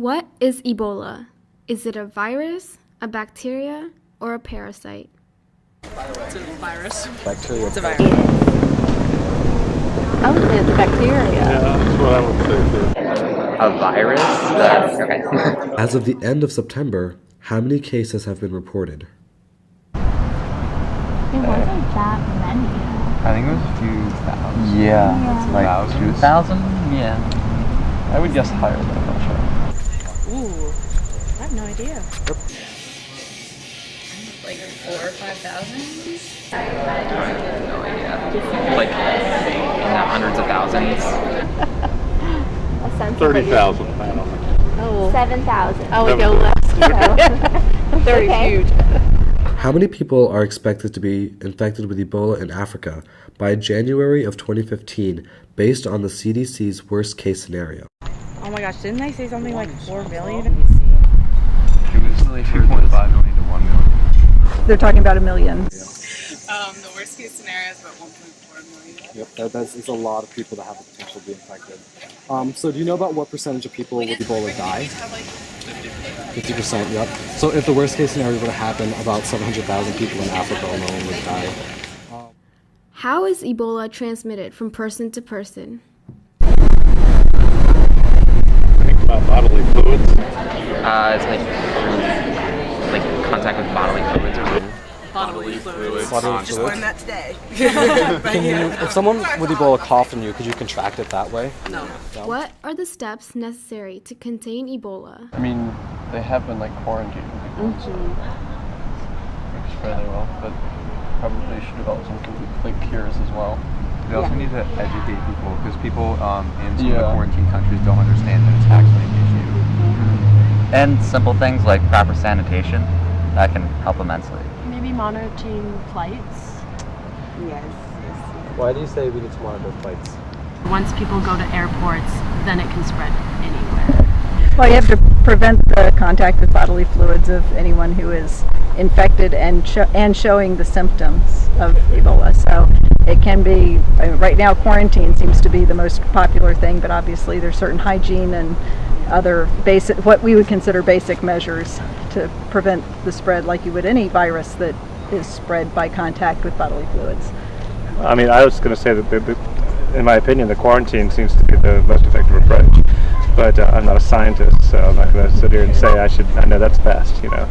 What is Ebola? Is it a virus, a bacteria, or a parasite? It's a virus. Bacteria. It's a virus. I would say it's a bacteria. Yeah, that's what I would say too. A virus? Okay. As of the end of September, how many cases have been reported? It wasn't that many. I think it was a few thousand. Yeah. Like 2,000? Yeah. I would guess higher, but I'm not sure. Ooh, I have no idea. Like 4,000 or 5,000? No idea. Like in the hundreds of thousands. A sense 30,000. I don't know. of 7,000. I would go less. 30 is huge. How many people are expected to be infected with Ebola in Africa by January of 2015 based on the CDC's worst case scenario? Oh my gosh, didn't they say something like 4 million? It was 2.5 million to 1 million. They're talking about 1 million. The worst case scenario is about 1.4 million. Yep, that's a lot of people that have the potential to be infected. So do you know about what percentage of people with Ebola die? 50%, yep. So if the worst case scenario were to happen, about 700,000 people in Africa alone would die. How is Ebola transmitted from person to person? Think about bodily fluids. It's like contact with bodily fluids or something. Bodily fluids. Just learned that today. Can you, if someone with Ebola coughed on you, could you contract it that way? No. What are the steps necessary to contain Ebola? I mean, they have been like quarantining people, so works fairly well, but probably should develop some like cures as well. They also need to educate people because people in some of the quarantine countries don't understand that it's actually an issue. And simple things like proper sanitation, that can help immensely. Maybe monitoring flights. Yes. Why do you say we need to monitor flights? Once people go to airports, then it can spread anywhere. Well, you have to prevent the contact with bodily fluids of anyone who is infected and showing the symptoms of Ebola. So it can be, right now quarantine seems to be the most popular thing, but obviously there's certain hygiene and other basic, what we would consider basic measures to prevent the spread like you would any virus that is spread by contact with bodily fluids. I mean, I was going to say that, in my opinion, the quarantine seems to be the most effective approach. But I'm not a scientist, so I'm not going to sit here and say I know that's best, you know.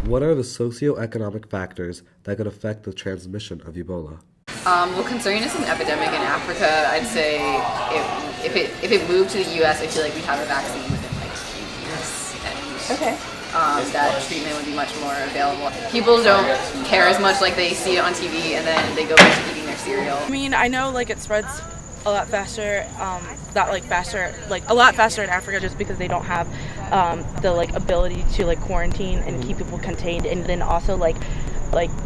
What are the socioeconomic factors that could affect the transmission of Ebola? Well, considering it's an epidemic in Africa, I'd say if it moved to the U.S., I feel like we'd have a vaccine within like 3 years. And that treatment would be much more available. People don't care as much, like they see it on TV and then they go back to eating their cereal. I mean, I know like it spreads a lot faster, a lot faster in Africa just because they don't have the like ability to like quarantine and keep people contained, and then also like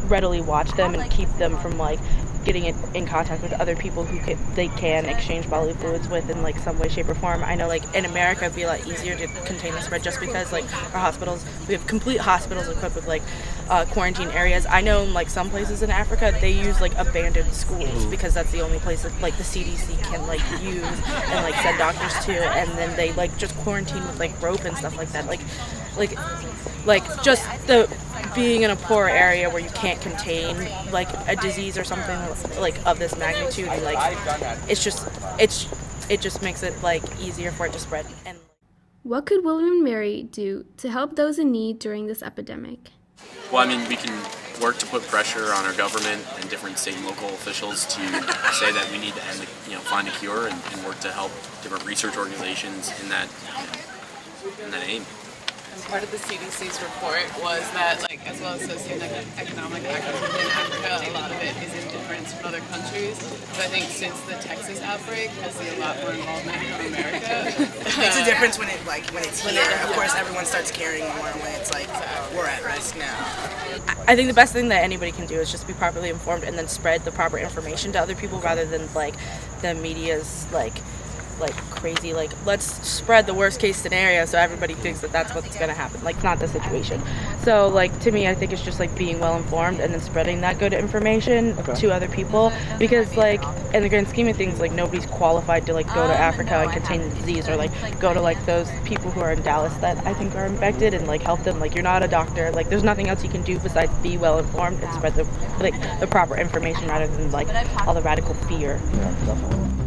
readily watch them and keep them from like getting in contact with other people who they can exchange bodily fluids with in like some way, shape, or form. I know like in America it'd be a lot easier to contain the spread just because like our hospitals, we have complete hospitals equipped with like quarantine areas. I know in like some places in Africa they use like abandoned schools because that's the only place that like the CDC can like use and like send doctors to, and then they like just quarantine with like rope and stuff like that. Like just the being in a poor area where you can't contain like a disease or something like of this magnitude, like it just makes it like easier for it to spread. And What could William and Mary do to help those in need during this epidemic? Well, I mean, we can work to put pressure on our government and different state and local officials to say that we need to find a cure and work to help different research organizations in that aim. And part of the CDC's report was that, like, as well as socioeconomic factors within Africa, a lot of it is indifference from other countries. But I think since the Texas outbreak, we'll see a lot more involvement from America. it makes a difference when it's here. Of course, everyone starts caring more when it's like we're at risk now. I think the best thing that anybody can do is just be properly informed and then spread the proper information to other people rather than like the media's like like crazy, like let's spread the worst case scenario so everybody thinks that that's what's going to happen. Like, not the situation. So like, to me, I think it's just like being well informed and then spreading that good information to other people, because like in the grand scheme of things, like nobody's qualified to like go to Africa and contain the disease, or like go to like those people who are in Dallas that I think are infected and like help them. Like, you're not a doctor, like there's nothing else you can do besides be well informed and spread the proper information rather than like all the radical fear. Yeah, definitely.